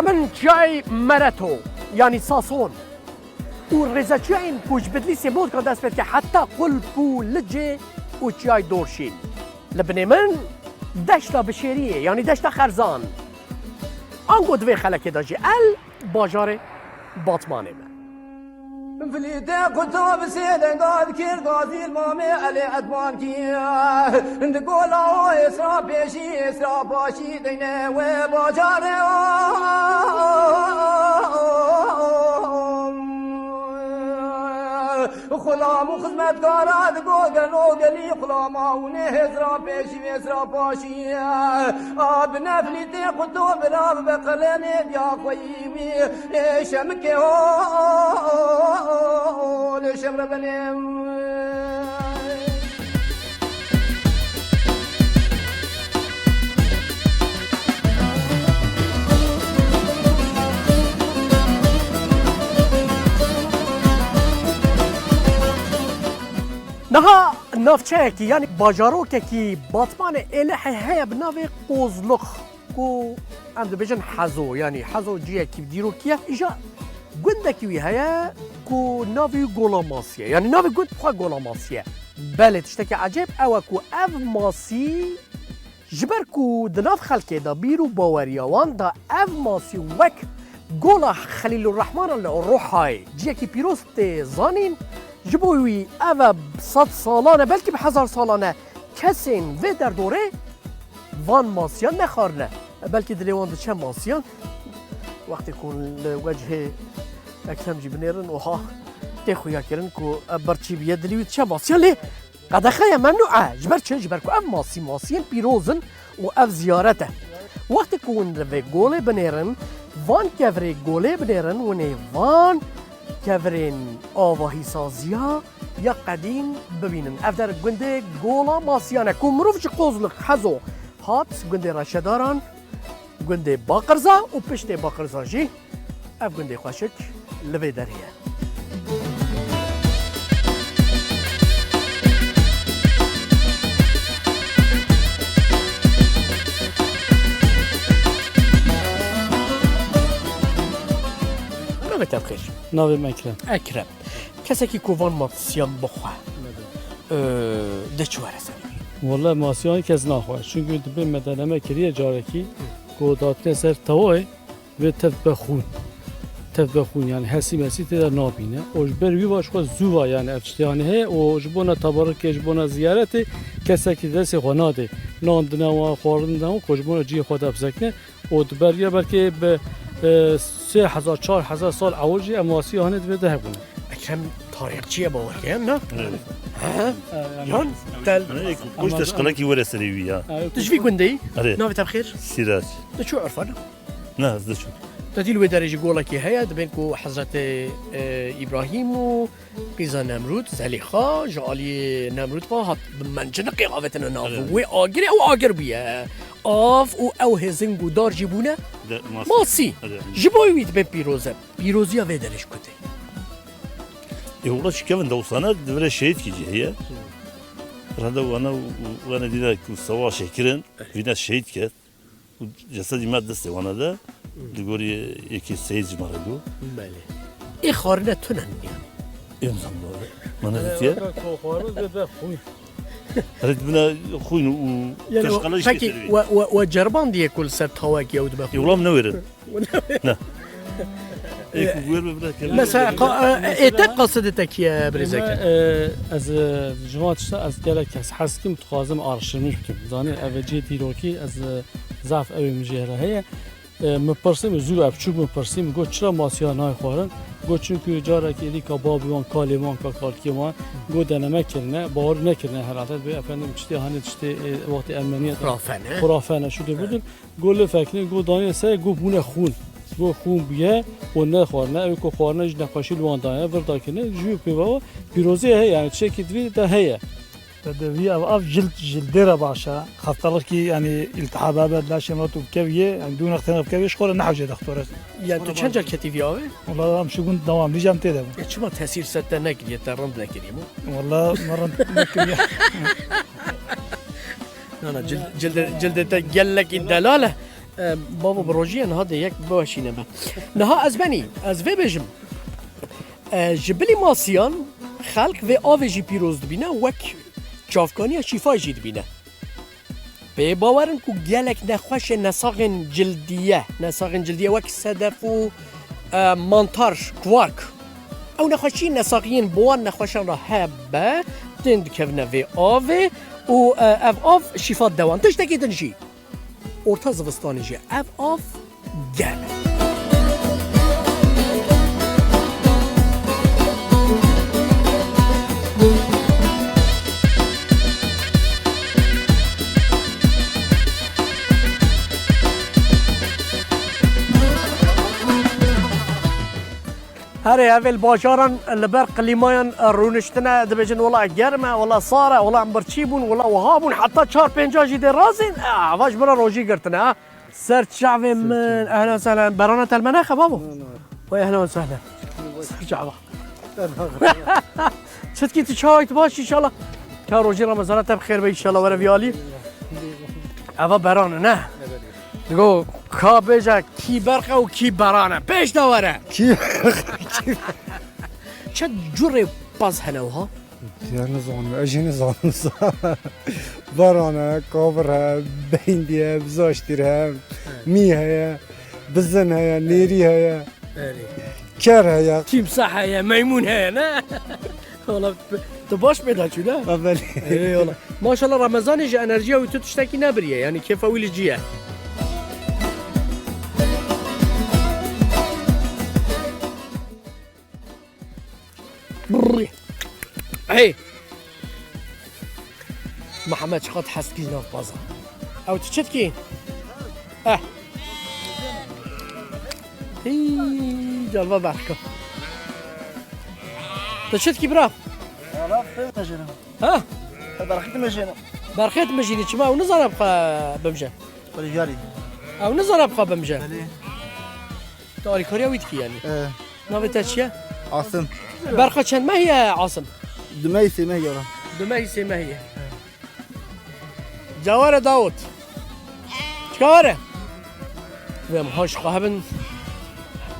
من چای مرتو یعنی ساسون و رزا چاین کوچ بدلی سیمول که دست بید که حتی قلب و لجه و چای دورشین لبنی من دشتا بشیریه یعنی دشتا خرزان آنگو دوی خلکه داجی باجار باطمانه من فليتا قلتو بسيدن قاد كير قاضي المامي علي أدوان كيا نقول إسرا بيشي إسرا باشي دينا وباجاري خلام وخدمت قارات قوغل وقلي خلاماوني هزرا بيشي هزرا باشي ابنا فليتي قلتو براب بقلني ديا قويمي شمكي لشمر بنيم نها نافچه کی یعنی باجارو کی باطمان الهی هیا بناوی قوزلخ کو ام دبیجن حزو یعنی حزو جیه کی دیرو کیه ایجا گنده کی هیا کو ناوی گولاماسیه یعنی ناوی گند بخوا گولاماسیه بله تشتکی عجب او کو اف ماسی جبر کو دناف خلکه دا بیرو باوریاوان دا اف ماسی وک گولا خلیل الرحمن الروحای جیه کی پیروست زانین جبوی اوه 100 سالانه بلکه به 1000 سالانه کسین و در دوره وان ماسیان نخارنه بلکه دلیوان ده چه ماسیان وقتی کن وجه اکرم جی بنیرن وها تخویا کرن که برچی بیه دلیوی چه ماسیان لی قد خیه ممنوعه جبر چه جبر که اف ماسیان پیروزن و اف زیارته وقتی کن رو گوله بنیرن وان کفره گوله بنیرن و نه وان كافرين آواهی سازیا یا قدیم ببینن افدر گنده گولا ماسیانه که مروفش قوزلق حزو هات گنده رشداران گنده باقرزا و پشت باقرزا جی اف گنده خوشک لبه دریه نامت بخیر نامم اکرم اکرم کسی که کوان ماسیان بخواه ده چواره سنی والله ماسیان کس نخواه چون که دبی مدنمه کریه جارکی که دادن سر توای و تف بخون یعنی حسی مسی تر نابینه اوج بروی باش خود زوا یعنی افشتیانه هی اوج بنا تبارک اج بنا زیارت کسی که دست خناده ناندنه و خوردنه و اوج بنا جی خود افزکنه و دبریا بلکه به 3000 4000 سال اولجی امواسی هانه بده هبونه اکرم تاریخچیه باوریه نه ها یان تل وش تشقلكي ولا سريوية تشفي گندی أري. نامت بخیر سيراج ده چو عرفانه لا هذا شو تدیل و درجه گولا که هیا دبین کو حضرت ابراهیم و قیزا نمرود زلیخا جالی نمرود با هات منجنق قاوتنا ناف و آگر او آگر بیه آف او هزنگ و دار جیبونه ماسی جبوی وید به پیروزی و درش کده والله شو كمان دوصنا دبر شهيد كي هي هذا وانا دينا سوا شكرن فينا شهيد كات جسدي ما دسته وانا ده دغوري يكي سيج مردو بله ای خارنه تونن يعني يمزم ما نتيا رد بنا خوين و تشقلش فكي وجربان دي كل سر تواكي او دبا والله منور لا مثلا قصدتك يا برزك از جماعت از گله کس حسکیم تخازم آرشمیش بکم زانی اوجی دیروکی از ضعف اوی مجهره هی مپرسیم زو ابچوب مپرسیم گو چرا ماسیانای خورن گو چونکه جاره که لیکا بابیوان کالیمان کا کالکیمان گو دنمه کرنه باور نکرنه هر حالت به افندم چتی هانی چتی وقت امنیت خرافانه شده بودن گل فکری گو دانی سه گو بونه خون گو خون بیه و نه خورنه اوی که خورنه جن نقاشی لوان دانه وردا کنه جو پیوا پیروزی هی یعنی چه کی دوی ده هی بدوی او جلد را باشه خاطر کی یعنی التهابات لا شمات وكبيه يعني دون اختلاف كبيه شغل نحوجه دكتور يعني تو چند جا کتیوی آوه؟ والله هم شغل دوام ليجام تيدا شما تاثیر سته نگریه ترند نکریم والله مره نكريه انا جلد تقلك الدلاله بابا بروجي أنا هذا يك باشينا ما نها أزبني أزبي بيجم جبلي ماسيان خلق في آوجي بيروز دبينا وك چافکانی شفای جید بینه به باورن کو گلک نخوش نساقن جلدیه وک صدف و مانتار کوارک او نخوشی نساقین بوان نخوشن را هبه تند کفنه وی آوه و اف آف شفا دوان تشتکی دنجی ارتا زوستانی جی اف آف گل هري اول باشارن لبر قليماين رونشتنا دبجن والله گرمه والله صاره والله امبرچيبون والله وهابون حتى 4 5 جدي رازين واش برا روجي قرتنا سرت شعبي من اهلا وسهلا برانا المناخ بابا ويا اهلا وسهلا شعبه شتكي تشايت باش ان شاء الله كان روجي رمضان بخير ان شاء الله ورا فيالي اوا برانا نه نگو کابجا کی برقه و کی برانه پیش داوره کی چه جوری باز هنوها یا نظام اجی نظام برانه کابره بیندیه بزاشتیره میه بزنه نیریه کره تیمساحه میمونه نه والله تو باش پیدا شده اولی والله ما شاء الله رمضان جا انرژی و تو تشتکی نبریه یعنی کیف ویل جیه هي محمد شقد حس كي ناف بازا او تشتكي هي جلبه بركه تشتكي برا ها برخيت مجيني شما ونزل ابقى بمجا او نزل ابقى بمجا تاري كوريا ويتكي يعني نافي تاتشيا عاصم برقة كان ما هي عاصم دميسي ما هي دميسي ما هي جواره داود شكاره وهم هاش قهبن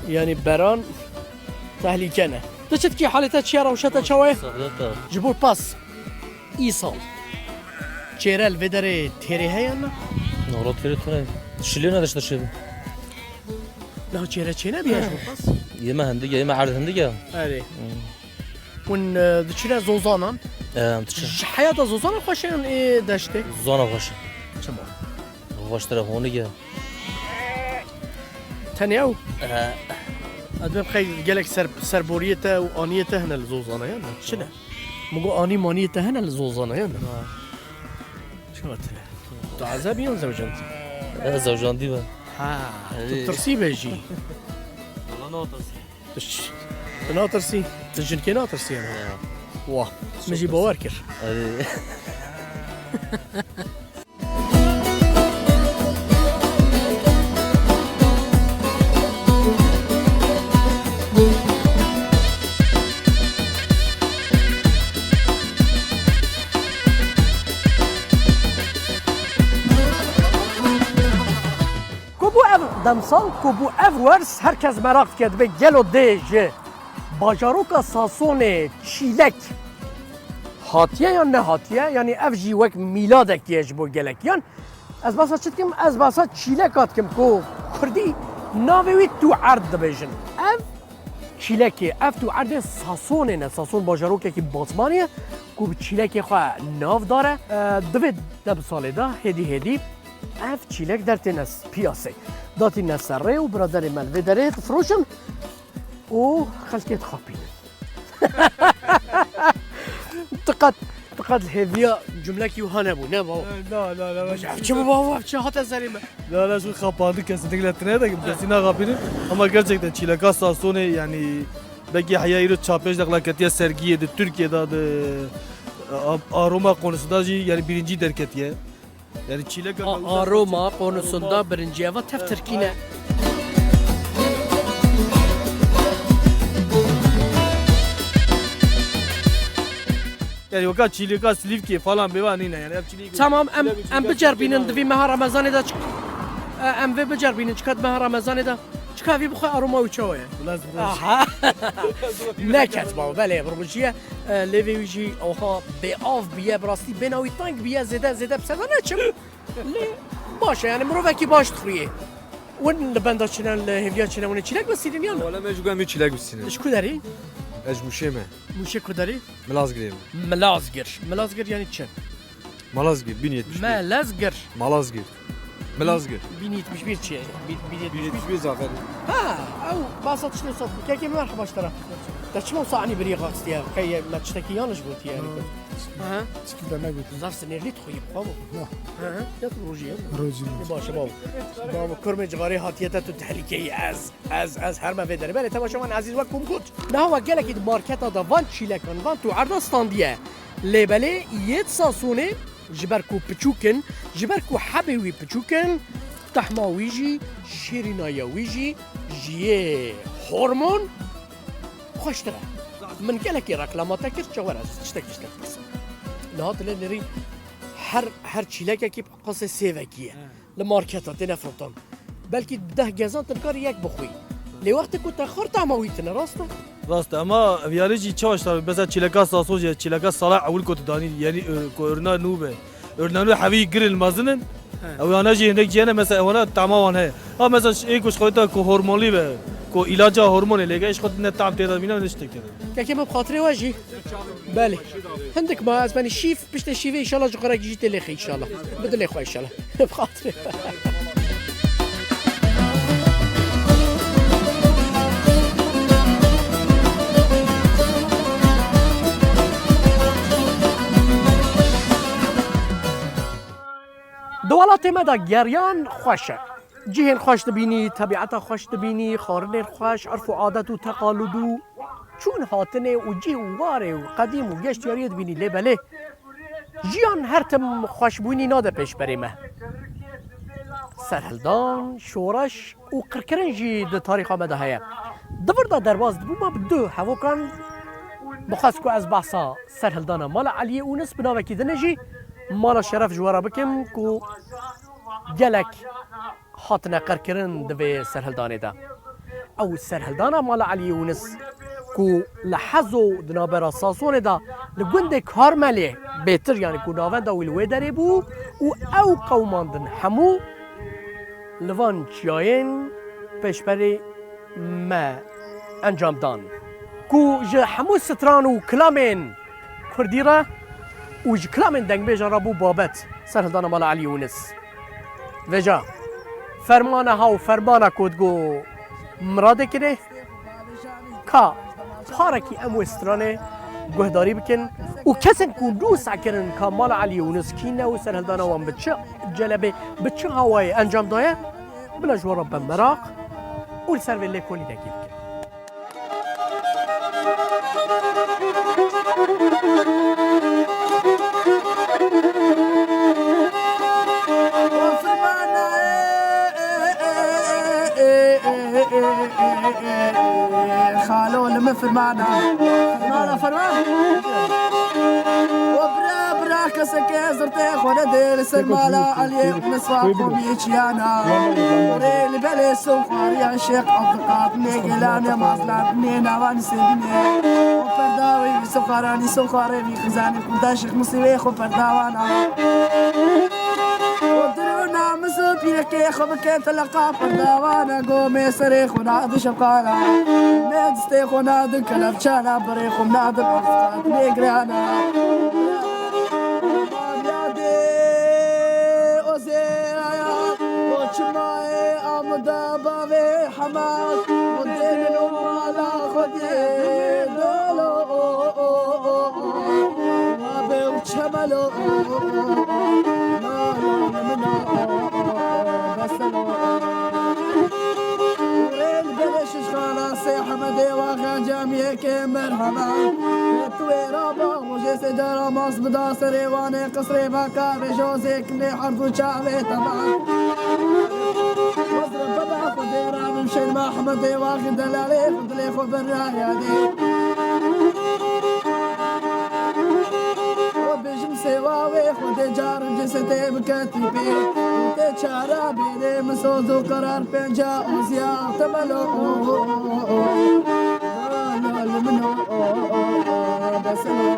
يعني بران تهليكنا تشتكي حالتها تشيرا وشتا شوي جبور باس ايصال تشيرا الفيدري تيري هي انا نورات كده تونه شلينا داش تشيل لا تشيرا تشينا بيها جبور باس يما هندقه يما عرض هندقه اري ون دشيرا زوزانان حياة زوزانا خوشين ايه داشته زونا خوش تمام خوش ترى هونية تانيو ادم خير قالك سربوريته وانيته هنا الزوزانه يعني شنو مقو اني مانيته هنا الزوزانه يعني شو قلت له تعذبين زوجانتي زوجان دي ها ترسي بيجي والله ناطرسي تجن كي ناطرسي انا واه مجي بواركر دمسال کوبو افورس هرکس مراقب کرد به گلو دیجه باجاروکا ساسون چیلک هاتیه یا نه هاتیه یعنی اف جی وک میلادک دیج بو گلکیان از باسا چت کم از باسا چیلکات کم کو کردی ناوی تو عرض بیجن اف چیلک اف تو عرض ساسون نه ساسون باجاروکا کی باتمانیه کو چیلک خو ناو داره دوید دمسال دا هدی اف چیلک در تنس پیاسه داتی نسره و برادر ملوی داره فروشن و خلقیت خابینه تقد الهدية جملة كي وهنا بو نبو لا مش عارف شو بابا شو هات زلمة لا شو خابانdı kesinlikle tırnağı kesinlikle kabinin ama gerçekten çileka sasonu yani belki hayırı çapej daklaketiye sergiye de Türkiye'de de aroma konusunda yani birinci derketiye yani çileka aroma konusunda birinci eva teftirkine yani o kadar çileka slivki falan beva nina yani hep çileka tamam em beceribinin divî meha Ramazanê de ام وی بجربین چقدر به رمضان ده چقدر وی بخواه آروما و چوه آها نکت با بله برمجیه لیوی ویجی آها به آف بیه براستی بناوی تانک بیه زده بسده نچم لی باشه یعنی مروفکی باش تخوریه ون لبندا چنن لهویا چنن ون چیلک بسیدین یا والا ما جوگم می چیلک بسینه اش کداری اج موشه موشه کداری ملازگیر ملازگر یعنی چن ملازگیر بینیت ملازگیر بینیت مش بیر چیه بینیت بی زافر ها او باصت شنو صوت كيف مرحبا اشترى تشمو صاني بريغه استيا كي ما تشتكي يانش قلت يعني ها كده ما قلت زاف سنير لي تخوي بابا ها يا روجي روجي باشه بابا كرم جغاري هاتيته تحليكي از هر ما فيدر بله تماشا من عزيز وكم كنت لا هو قال لك ماركت دا فان شيلكن فان تو عرض ستانديه ليبلي يتصاصوني جبركو بتشوكن جبركو حبوي بتشوكن تحماويجي شيريناياويجي جيه هرمون خوشتره من قالك ركلامات كيف تشاور تشتكي بس نهات اللي هر تشيلاكا كيف قصه سيفاكيه الماركتات نفرطن بلكي بده جازان تنكر ياك بخوي لوقت كنت اخرت عمويتنا راسته راست اما ویاریجی چاش تا بس چیلکا ساسوج چیلکا صلاح اول کوت دانی یعنی کورنا نوبه ارنانو حوی گرل مازنن او انا جی هندک جنه مثلا وانا تمام ہے ها مثلا ایکوش خودتا کو هورمونلی به کو علاج هورمون لگه ايش خود نتعب تيدا بينا نشتك تيدا كيف ما بخاطري واجي بالي عندك ما اسمعني شيف باش تشيفي ان شاء الله جقراك جيت لي ان شاء الله بدل لي خويا ان شاء الله بخاطري دوالات مدا گریان خوشه جهن خوش دبینی طبیعت خوش دبینی خارن خوش عرف و عادت و تقالد و چون هاتنه و جه و واره و قدیم و گشت یارید بینی لبله جیان هر تم خوشبونی ناده پیش بریمه سرهلدان شورش و قرکرنجی ده تاریخ آمده هیا دور دا درواز دبو ما بدو هوا کن بخواست که از بحثا سرهلدان مال علی اونس بناوکی دنجی مالا شرف جوارا بکم کو گلک هاتنا قرکرن دوی سرهلدانه دا او سرهلدانا مالا علی یونس کو لحظو دنابرا ساسونه دا لگنده کارمله بهتر یعنی کو ناوند او الوی داره بو او قوماندن همو لوان چیاین پیشبری ما انجام دان کو جه همو ستران و کلامین کردی را و جكلام دنگ بيجا رابو بابت سرهلدانا مالا علي يونس وجا فرمانا هاو فرمانا كودگو مراده كده كا پاركي امو استرانه گهداري بكن و كسن كون دو ساكرن كا مالا علي يونس كينا و سرهلدانا وان بچه جلبه بچه هواي انجام دايه بلا جوارا بمراق و لسر ولی كولي دكي بكن خالو لما فرمانا فرمان وبرا كسكي زرتي خونا دير سرمالا علي نصفاكم يجيانا وريلي بلي سوخار يا شيخ أبقات ميقلاني مصلات نينا وانسيني وفرداوي سوخاراني سوخاري في خزاني كنت شيخ مصيبي خو فرداوانا ودرونا مسوبي كي خبكي تلقى فرداوانا قومي سريخ ونادي شبقانا ميدستي خونادي كلبشانا بريخ ونادي بأفقات ميقرانا دابا حماس ودين الأمة خدي دولو وابي وشملو نالو منا بسلو وين بلش خلاص حمدي واخا جامعي كمل حمام تويرابا وجي سجارة مص بدا سريواني قصري باكا بجوزي كني حرفو شعبي تمام وضرب بابا خديرا من شي ما حمدي واخد دلالي فضلي خو بالراية دي وبجمس سواوي خود جار جسته بكتي بي تشارا بيري مسوزو قرار بنجا وزيا تبلو لا لا منو بسلو